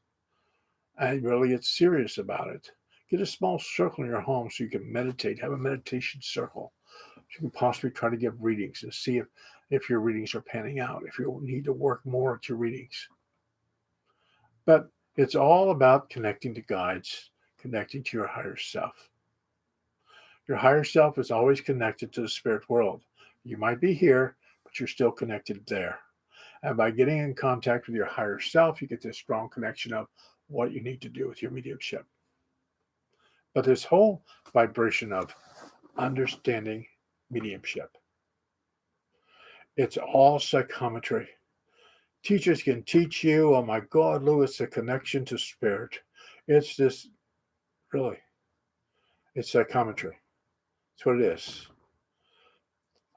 and really get serious about it. Get a small circle in your home so you can meditate, have a meditation circle. So you can possibly try to give readings and see if your readings are panning out, if you need to work more at your readings. But it's all about connecting to guides, connecting to your higher self. Your higher self is always connected to the spirit world. You might be here, but you're still connected there. And by getting in contact with your higher self, you get this strong connection of what you need to do with your mediumship. But this whole vibration of understanding mediumship, it's all psychometry. Teachers can teach you, oh my God, Lewis, a connection to spirit. It's this, really, it's psychometry. That's what it is.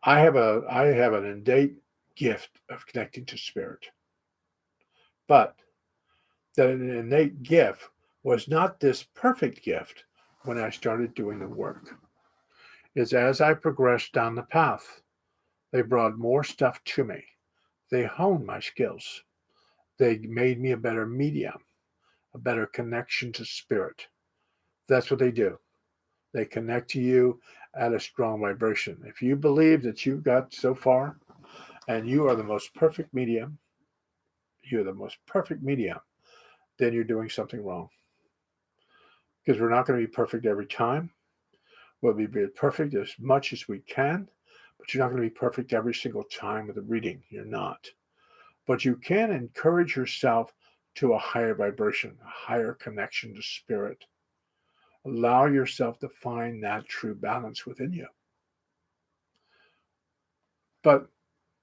I have an innate gift of connecting to spirit. But that innate gift was not this perfect gift when I started doing the work. It's as I progressed down the path, they brought more stuff to me. They honed my skills. They made me a better medium, a better connection to spirit. That's what they do. They connect to you at a strong vibration. If you believe that you've got so far and you are the most perfect medium, then you're doing something wrong. Because we're not going to be perfect every time. We'll be perfect as much as we can, but you're not going to be perfect every single time with a reading. You're not. But you can encourage yourself to a higher vibration, a higher connection to spirit. Allow yourself to find that true balance within you. But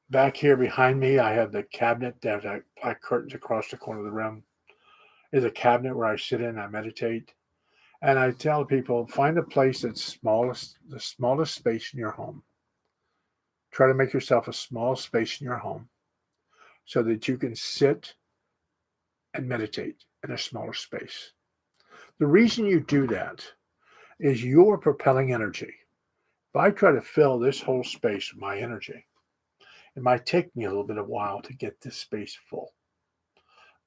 back here behind me, I have the cabinet. There's black curtains across the corner of the room. Is a cabinet where I sit in, I meditate. And I tell people, find a place that's the smallest space in your home. Try to make yourself a small space in your home so that you can sit and meditate in a smaller space. The reason you do that is you're propelling energy. If I try to fill this whole space with my energy, it might take me a little bit of while to get this space full.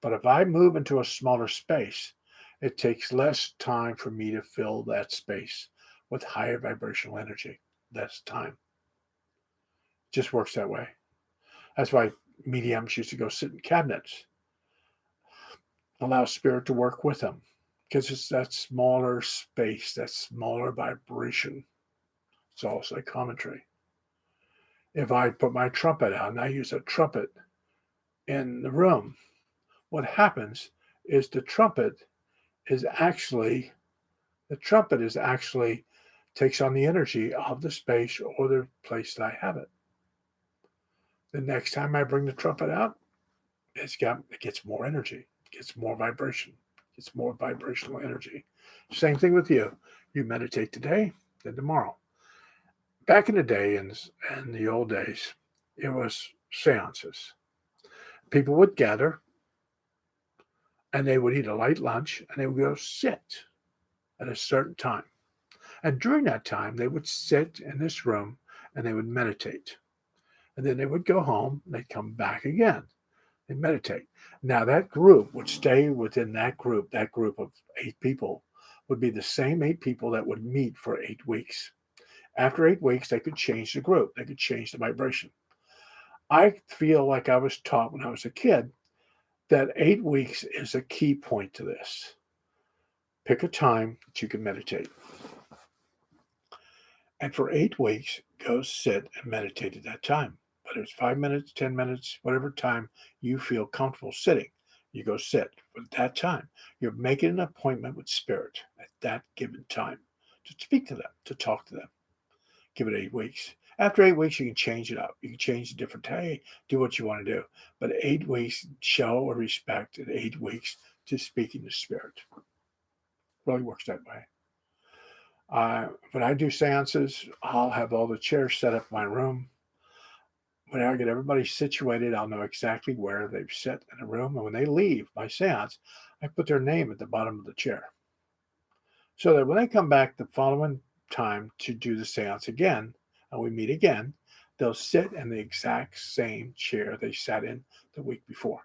But if I move into a smaller space, it takes less time for me to fill that space with higher vibrational energy. Less time. It just works that way. That's why mediums used to go sit in cabinets, allow spirit to work with them, because it's that smaller space, that smaller vibration. It's all psychometry. If I put my trumpet out and I use a trumpet in the room, what happens is the trumpet is actually takes on the energy of the space or the place that I have it. The next time I bring the trumpet out, it gets more energy, it gets more vibration, it gets more vibrational energy. Same thing with you. You meditate today, then tomorrow. Back in the day, in the old days, it was seances. People would gather and they would eat a light lunch and they would go sit at a certain time. And during that time, they would sit in this room and they would meditate. And then they would go home, they'd come back again, they meditate. Now, that group would stay within that group of 8 people would be the same 8 people that would meet for 8 weeks. After 8 weeks, they could change the group, they could change the vibration. I feel like I was taught when I was a kid that 8 weeks is a key point to this. Pick a time that you can meditate. And for 8 weeks, go sit and meditate at that time. Whether it's 5 minutes, 10 minutes, whatever time you feel comfortable sitting, you go sit. But at that time, you're making an appointment with spirit at that given time to speak to them, to talk to them. Give it 8 weeks. After 8 weeks, you can change it up. You can change a different day, do what you want to do. But 8 weeks, show respect at 8 weeks to speaking to spirit. Really works that way. When I do seances, I'll have all the chairs set up in my room. When I get everybody situated, I'll know exactly where they've sat in a room. And when they leave my seance, I put their name at the bottom of the chair. So that when they come back the following time to do the seance again, and we meet again, they'll sit in the exact same chair they sat in the week before.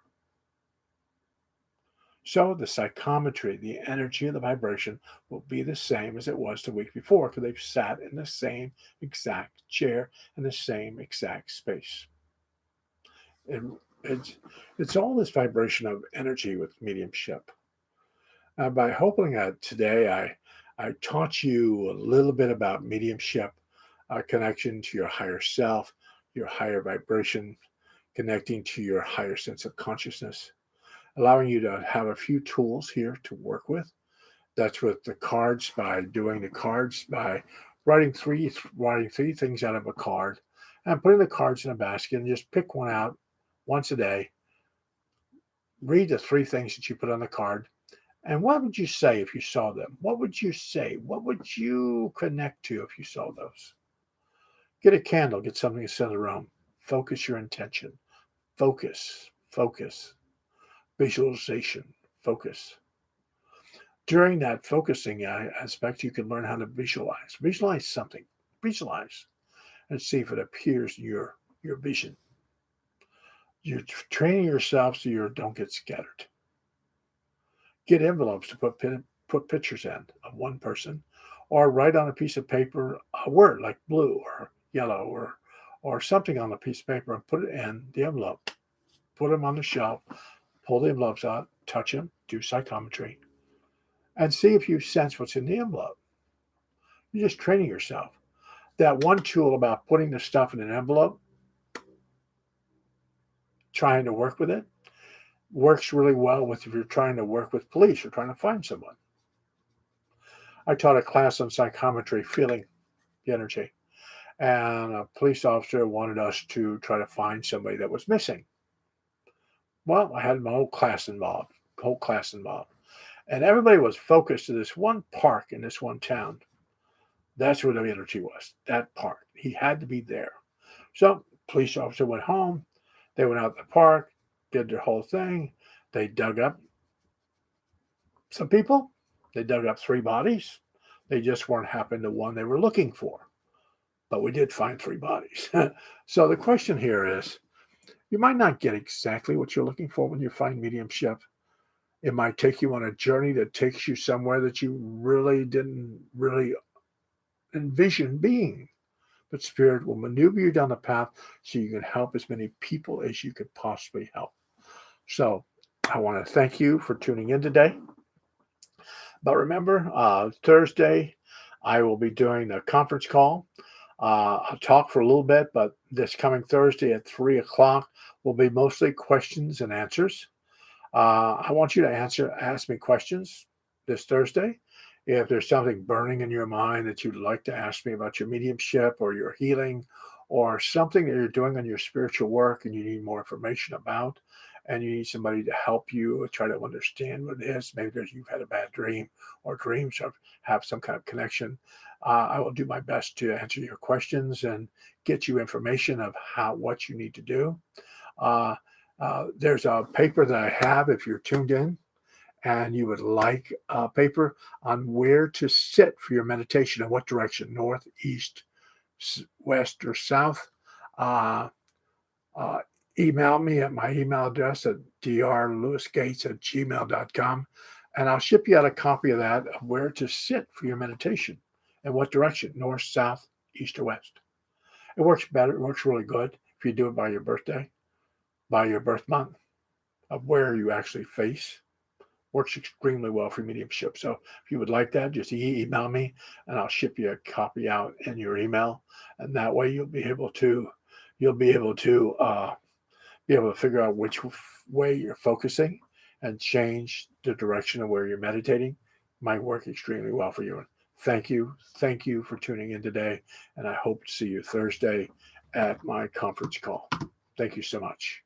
So the psychometry, the energy of the vibration will be the same as it was the week before because they've sat in the same exact chair in the same exact space. And it's all this vibration of energy with mediumship. By hoping that today I taught you a little bit about mediumship, connection to your higher self, your higher vibration, connecting to your higher sense of consciousness, allowing you to have a few tools here to work with. That's with the cards, by doing the cards, by writing three things out of a card and putting the cards in a basket and just pick one out once a day. Read the 3 things that you put on the card. And what would you say if you saw them? What would you say? What would you connect to if you saw those? Get a candle, get something to set in the room. Focus your intention. Focus. Visualization, focus. During that focusing aspect, you can learn how to visualize. Visualize something. Visualize and see if it appears in your vision. You're training yourself so you don't get scattered. Get envelopes to put pictures in of one person, or write on a piece of paper a word like blue or yellow or something on a piece of paper and put it in the envelope. Put them on the shelf. Pull the envelopes out, touch them, do psychometry, and see if you sense what's in the envelope. You're just training yourself. That one tool about putting the stuff in an envelope, trying to work with it, works really well with if you're trying to work with police or trying to find someone. I taught a class on psychometry, feeling the energy, and a police officer wanted us to try to find somebody that was missing. Well, I had my whole class involved. And everybody was focused to this one park in this one town. That's where the energy was, that park. He had to be there. So police officer went home. They went out to the park, did their whole thing. They dug up some people. They dug up 3 bodies. They just weren't happening to one they were looking for. But we did find 3 bodies. So the question here is, you might not get exactly what you're looking for when you find mediumship. It might take you on a journey that takes you somewhere that you really didn't really envision being. But Spirit will maneuver you down the path so you can help as many people as you could possibly help. So I want to thank you for tuning in today. But remember, Thursday, I will be doing a conference call. I'll talk for a little bit, but this coming Thursday at 3 o'clock will be mostly questions and answers. I want you to ask me questions this Thursday. If there's something burning in your mind that you'd like to ask me about your mediumship or your healing or something that you're doing on your spiritual work and you need more information about, and you need somebody to help you try to understand what it is, maybe you've had a bad dream or dreams have some kind of connection, I will do my best to answer your questions and get you information of what you need to do. Uh, there's a paper that I have if you're tuned in and you would like a paper on where to sit for your meditation and what direction, north, east, west, or south. Uh, uh, Email me at my email address at drlewisgates@gmail.com, and I'll ship you out a copy of that of where to sit for your meditation and what direction, north, south, east, or west. It works better. It works really good if you do it by your birthday, by your birth month, of where you actually face. Works extremely well for mediumship. So if you would like that, just email me and I'll ship you a copy out in your email. And that way you'll be able to figure out which way you're focusing and change the direction of where you're meditating. Might work extremely well for you. And thank you for tuning in today. And I hope to see you Thursday at my conference call. Thank you so much.